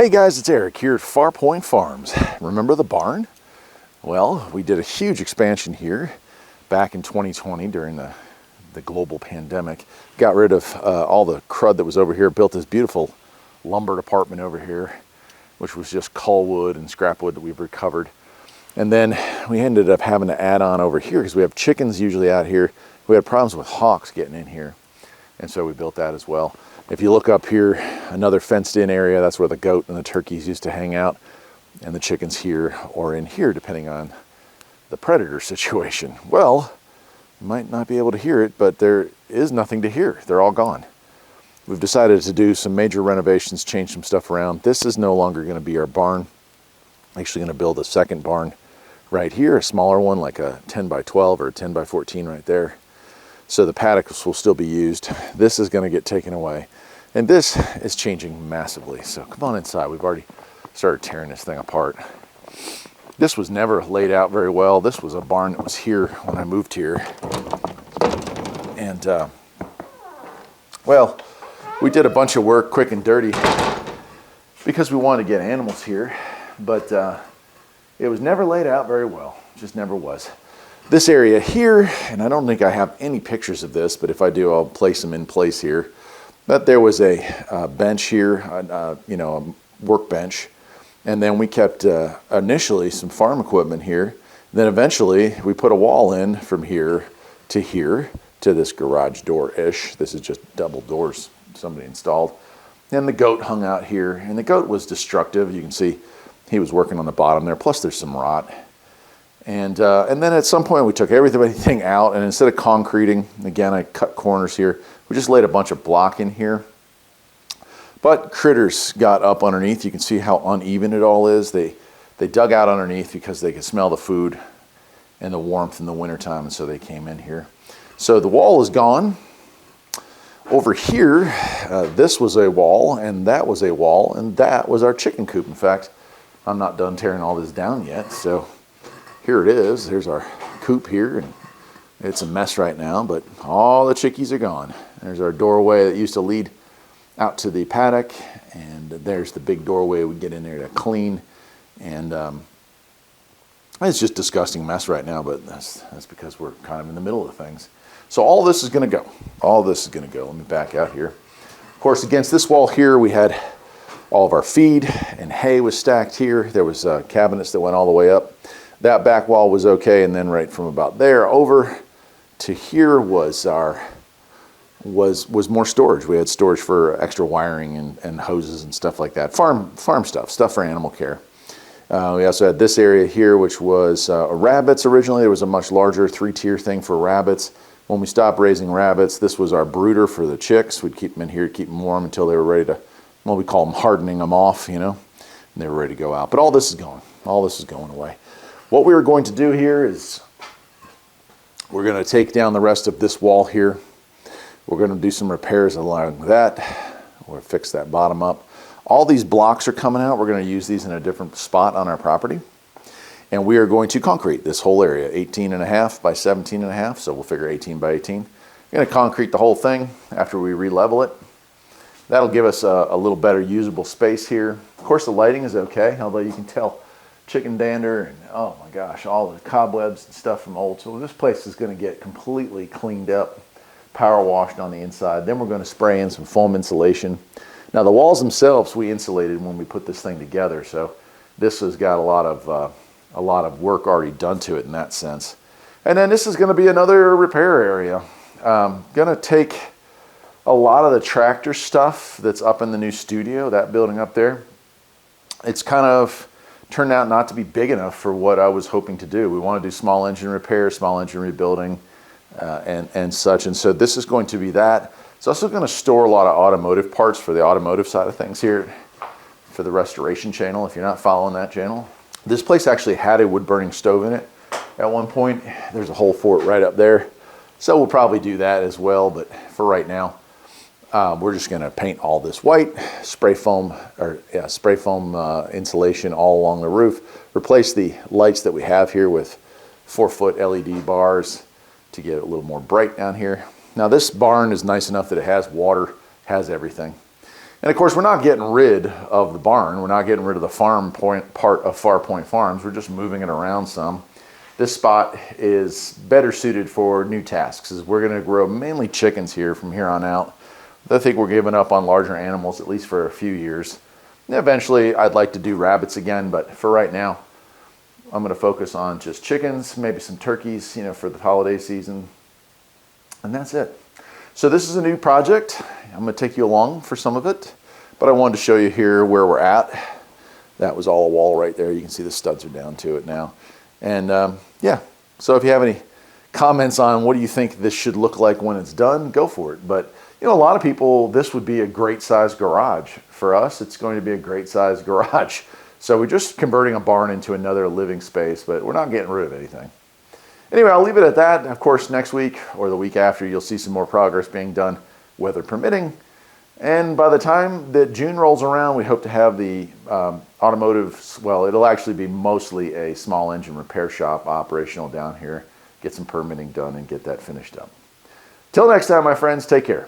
Hey guys, it's Eric here at Farpoint Farms. Remember the barn? Well, we did a huge expansion here back in 2020 during the global pandemic. Got rid of all the crud that was over here, built this beautiful lumber department over here, which was just cull wood and scrap wood that we've recovered. And then we ended up having to add on over here because we have chickens usually out here. We had problems with hawks getting in here, and so we built that as well. If you look up here, another fenced in area, that's where the goat and the turkeys used to hang out, and the chickens here or in here, depending on the predator situation. Well, you might not be able to hear it, but there is nothing to hear. They're all gone. We've decided to do some major renovations, change some stuff around. This is no longer going to be our barn. Actually going to build a second barn right here, a smaller one, like a 10 by 12 or a 10 by 14 right there. So the paddocks will still be used. This is going to get taken away. And this is changing massively. So come on inside. We've already started tearing this thing apart. This was never laid out very well. This was a barn that was here when I moved here. And, well, we did a bunch of work quick and dirty because we wanted to get animals here. But it was never laid out very well. Just never was. This area here, and I don't think I have any pictures of this, but if I do, I'll place them in place here. But there was a bench here, you know, a workbench. And then we kept initially some farm equipment here. Then eventually we put a wall in from here to this garage door-ish. This is just double doors somebody installed. And the goat hung out here. And the goat was destructive. You can see he was working on the bottom there. Plus there's some rot. And then at some point we took everything out, and instead of concreting, again, I cut corners here. We just laid a bunch of block in here. But critters got up underneath. You can see how uneven it all is. They dug out underneath because they could smell the food and the warmth in the wintertime, and so they came in here. So the wall is gone. Over here, this was a wall, and that was a wall, and that was our chicken coop. In fact, I'm not done tearing all this down yet, so here it is. There's our coop here, and it's a mess right now, but all the chickies are gone. There's our doorway that used to lead out to the paddock, and there's the big doorway we get in there to clean. And it's just a disgusting mess right now, but that's because we're kind of in the middle of things. So all this is going to go. All this is going to go. Let me back out here. Of course, against this wall here, we had all of our feed, and hay was stacked here. There was cabinets that went all the way up. That back wall was okay, and then right from about there over to here was was more storage. We had storage for extra wiring and hoses and stuff like that. Farm stuff for animal care. We also had this area here, which was rabbits originally. There was a much larger 3-tier thing for rabbits. When we stopped raising rabbits, this was our brooder for the chicks. We'd keep them in here, keep them warm until they were ready to, well, we call them hardening them off, you know, and they were ready to go out. But all this is going. All this is going away. What we were going to do here is we're going to take down the rest of this wall here. We're going to do some repairs along that. We'll fix that bottom up. All these blocks are coming out. We're going to use these in a different spot on our property. And we are going to concrete this whole area, 18.5 by 17.5. So we'll figure 18 by 18. We're going to concrete the whole thing after we re-level it. That'll give us a little better usable space here. Of course, the lighting is okay, although you can tell chicken dander and, oh my gosh, all the cobwebs and stuff from old. So this place is going to get completely cleaned up, power washed on the inside. Then we're going to spray in some foam insulation. Now the walls themselves we insulated when we put this thing together, so this has got a lot of work already done to it in that sense. And then this is going to be another repair area. Going to take a lot of the tractor stuff that's up in the new studio, that building up there. It's kind of turned out not to be big enough for what I was hoping to do. We want to do small engine repair, small engine rebuilding, and such. And so this is going to be that. It's also going to store a lot of automotive parts for the automotive side of things here for the restoration channel, if you're not following that channel. This place actually had a wood burning stove in it at one point. There's a hole for it right up there. So we'll probably do that as well, but for right now, we're just going to paint all this white, spray foam insulation all along the roof, replace the lights that we have here with 4-foot LED bars to get it a little more bright down here. Now this barn is nice enough that it has water, has everything. And of course, we're not getting rid of the barn. We're not getting rid of the farm point part of Farpoint Farms. We're just moving it around some. This spot is better suited for new tasks, as we're going to grow mainly chickens here from here on out. I think we're giving up on larger animals, at least for a few years. And eventually, I'd like to do rabbits again, but for right now, I'm going to focus on just chickens, maybe some turkeys, for the holiday season. And that's it. So this is a new project. I'm going to take you along for some of it, but I wanted to show you here where we're at. That was all a wall right there. You can see the studs are down to it now. And yeah, so if you have any comments on what do you think this should look like when it's done, go for it. But a lot of people, this would be a great size garage. For us, it's going to be a great size garage. So we're just converting a barn into another living space, but we're not getting rid of anything. Anyway, I'll leave it at that. Of course, next week or the week after, you'll see some more progress being done, weather permitting. And by the time that June rolls around, we hope to have the automotive, well, it'll actually be mostly a small engine repair shop operational down here, get some permitting done and get that finished up. Till next time, my friends, take care.